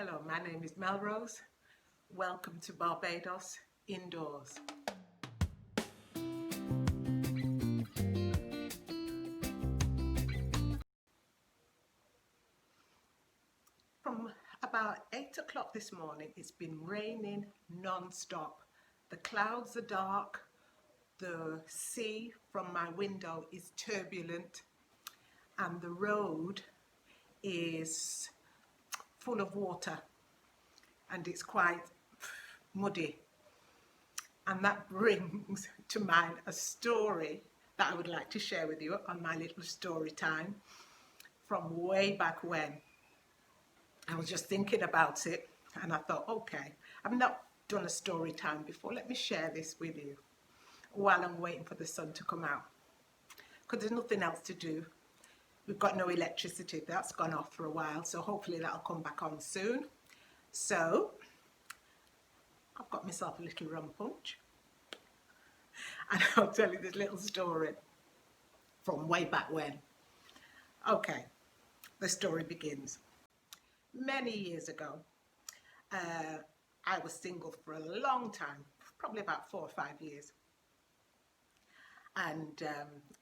Hello, my name is Melrose. Welcome to Barbados Indoors. From about 8 o'clock this morning, it's been raining non-stop. The clouds are dark, the sea from my window is turbulent, and the road is full of water and it's quite muddy. And that brings to mind a story that I would like to share with you on my little story time from way back when. I was just thinking about it and I thought, okay, I've not done a story time before. Let me share this with you while I'm waiting for the sun to come out. Because there's nothing else to do. We've got no electricity. That's gone off for a while. So hopefully that'll come back on soon. So I've got myself a little rum punch. And I'll tell you this little story from way back when. Okay, the story begins. Many years ago, I was single for a long time, probably about 4 or 5 years. And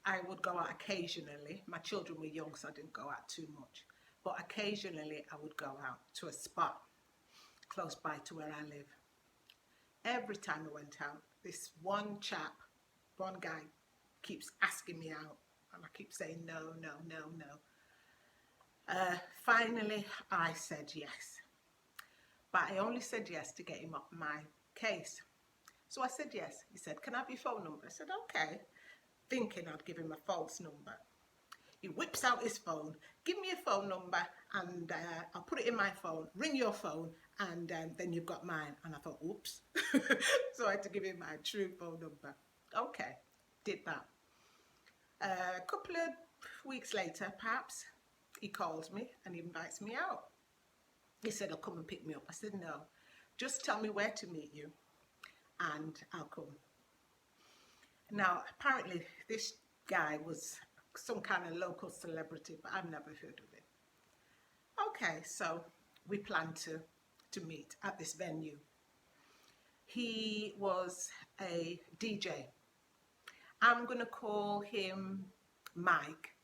I would go out occasionally. My children were young, so I didn't go out too much. But occasionally I would go out to a spot close by to where I live. Every time I went out, this one guy keeps asking me out. And I keep saying no, no, no, no. Finally, I said yes. But I only said yes to get him off my case. So I said yes. He said, "Can I have your phone number?" I said, "Okay," thinking I'd give him a false number. He whips out his phone, "Give me your phone number and I'll put it in my phone, ring your phone, and then you've got mine." And I thought, oops. So I had to give him my true phone number. Okay, did that. A couple of weeks later, perhaps, he calls me and he invites me out. He said, "I'll come and pick me up." I said, "No, just tell me where to meet you and I'll come." Now, apparently this guy was some kind of local celebrity, but I've never heard of him. Okay, so we planned to meet at this venue. He was a DJ. I'm going to call him Mike.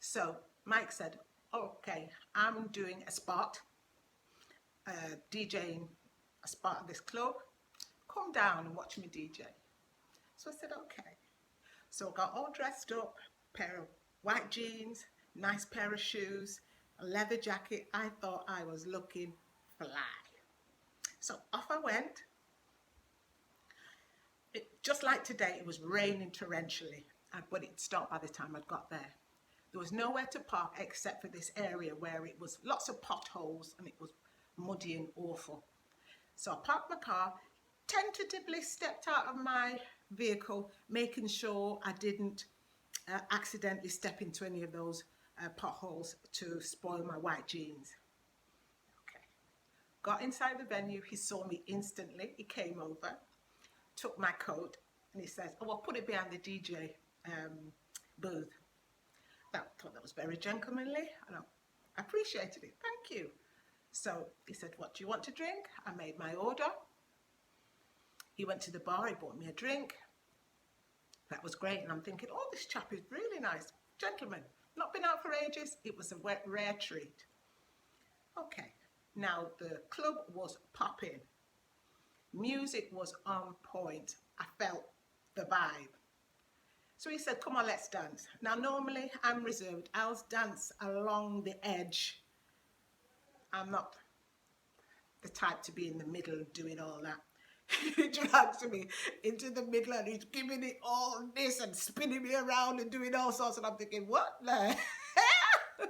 So Mike said, "Okay, I'm doing a spot, DJing a spot at this club. Come down and watch me DJ." So I said, okay. So I got all dressed up, pair of white jeans, nice pair of shoes, a leather jacket. I thought I was looking fly. So off I went. Just like today, it was raining torrentially, but it stopped by the time I got there. There was nowhere to park except for this area where it was lots of potholes and it was muddy and awful. So I parked my car, tentatively stepped out of my vehicle, making sure I didn't accidentally step into any of those potholes to spoil my white jeans. Okay. Got inside the venue. He saw me instantly. He came over, took my coat, and he says, "Oh, I'll put it behind the DJ booth." I thought that was very gentlemanly, and I appreciated it. "Thank you." So he said, "What do you want to drink?" I made my order. He went to the bar, he bought me a drink. That was great, and I'm thinking, oh, this chap is really nice. Gentleman, not been out for ages. It was a rare treat. Okay, now the club was popping. Music was on point. I felt the vibe. So he said, "Come on, let's dance." Now, normally I'm reserved. I'll dance along the edge. I'm not the type to be in the middle doing all that. He drags me into the middle and he's giving it all this and spinning me around and doing all sorts, and I'm thinking, what the hell?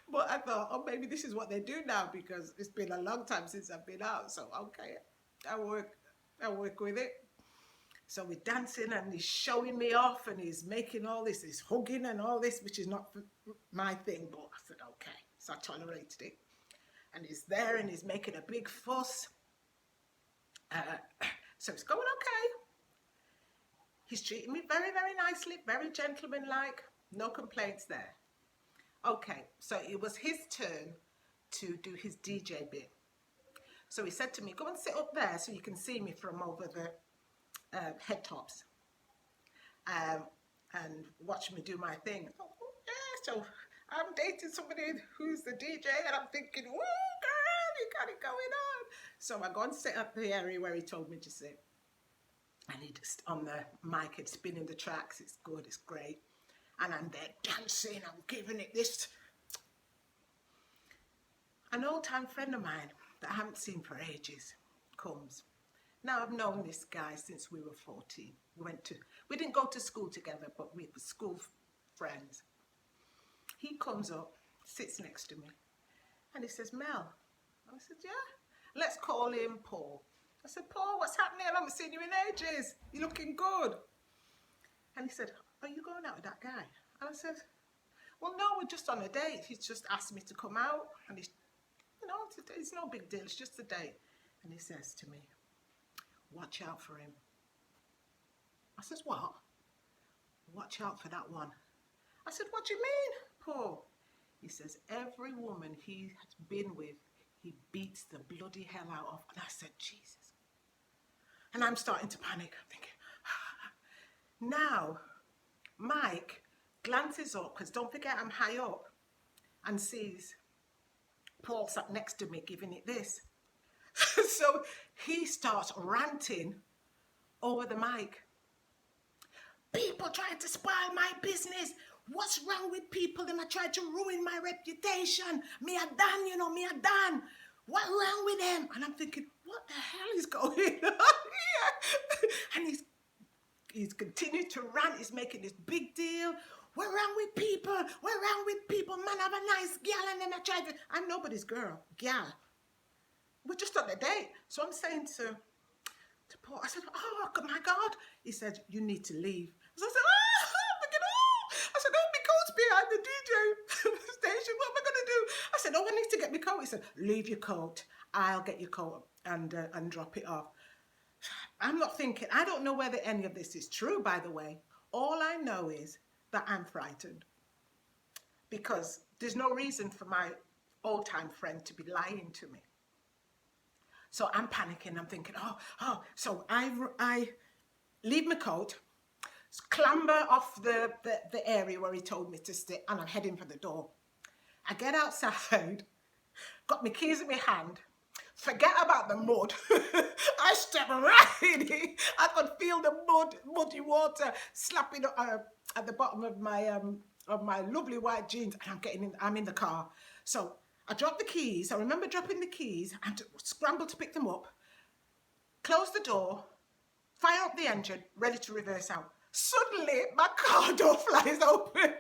But I thought, oh, maybe this is what they do now, because it's been a long time since I've been out. So okay, I work with it. So we're dancing and he's showing me off and he's making all this, he's hugging and all this, which is not my thing, but I said, okay. So I tolerated it. And he's there and he's making a big fuss. So it's going okay. He's treating me very, very nicely, very gentlemanlike, no complaints there. Okay, so it was his turn to do his DJ bit. So he said to me, go and sit up there so you can see me from over the head tops, and watch me do my thing. Oh, yeah, so I'm dating somebody who's the DJ, and I'm thinking, oh girl, you got it going on. So I go and sit up the area where he told me to sit. And he just on the mic, it's spinning the tracks, it's good, it's great. And I'm there dancing, I'm giving it this. An old time friend of mine that I haven't seen for ages comes. Now I've known this guy since we were 14. We didn't go to school together, but we were school friends. He comes up, sits next to me, and he says, Mel. I said, yeah. Let's call him Paul. I said, Paul, what's happening? I haven't seen you in ages. You're looking good. And he said, are you going out with that guy? And I said, well, no, we're just on a date. He's just asked me to come out. And he's, it's no big deal. It's just a date. And he says to me, watch out for him. I says, what? Watch out for that one. I said, what do you mean, Paul? He says, every woman he has been with, he beats the bloody hell out of. And I said, Jesus. And I'm starting to panic. I'm thinking, now, Mike glances up, because don't forget I'm high up, and sees Paul sat next to me giving it this. So he starts ranting over the mic. People trying to spoil my business. What's wrong with people? Them are trying to ruin my reputation. Me a done, me a done. What's wrong with them? And I'm thinking, what the hell is going on here? And he's continued to rant. He's making this big deal. What's wrong with people? What's wrong with people? Man, have a nice gal, and then I try to. I'm nobody's girl, gal. We're just on a date. So I'm saying to Paul, I said, oh my God. He said, you need to leave. So I said, I'm thinking, I said, oh, my coat's behind the DJ station. What am I going to do? I said, oh, I need to get my coat. He said, leave your coat. I'll get your coat and drop it off. I'm not thinking, I don't know whether any of this is true, by the way. All I know is that I'm frightened, because there's no reason for my old-time friend to be lying to me. So I'm panicking. I'm thinking, so I leave my coat, clamber off the area where he told me to sit, and I'm heading for the door. I get outside, got my keys in my hand, forget about the mud. I step right in it. I could feel the muddy water slapping at the bottom of my lovely white jeans, and I'm in the car. So I dropped the keys. I remember dropping the keys and scrambled to pick them up, close the door, fire up the engine, ready to reverse out. Suddenly, my car door flies open.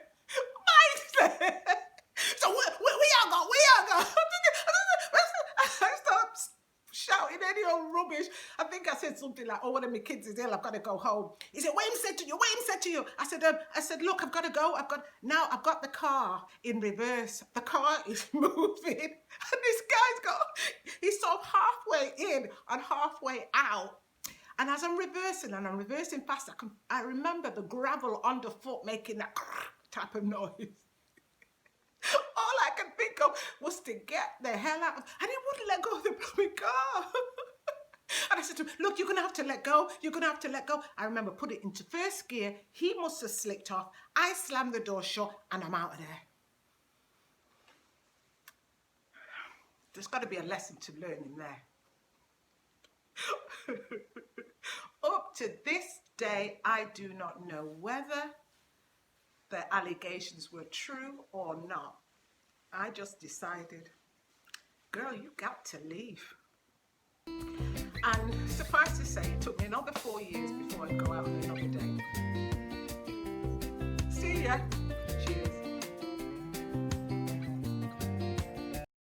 So we are go. I start shouting any old rubbish. I think I said something like, one of my kids is ill, I've got to go home. He said, what him said to you? I said, look, I've got to go. I've got the car in reverse. The car is moving. And this guy's he's sort of halfway in and halfway out. And as I'm reversing fast, I remember the gravel underfoot making that type of noise. All I could think of was to get the hell out of, and he wouldn't let go of the blooming car. And I said to him, look, you're going to have to let go. I remember put it into first gear. He must have slipped off. I slammed the door shut, and I'm out of there. There's got to be a lesson to learn in there. Up to this day, I do not know whether the allegations were true or not. I just decided, girl, you got to leave. And suffice to say, it took me another 4 years before I'd go out on another date. See ya.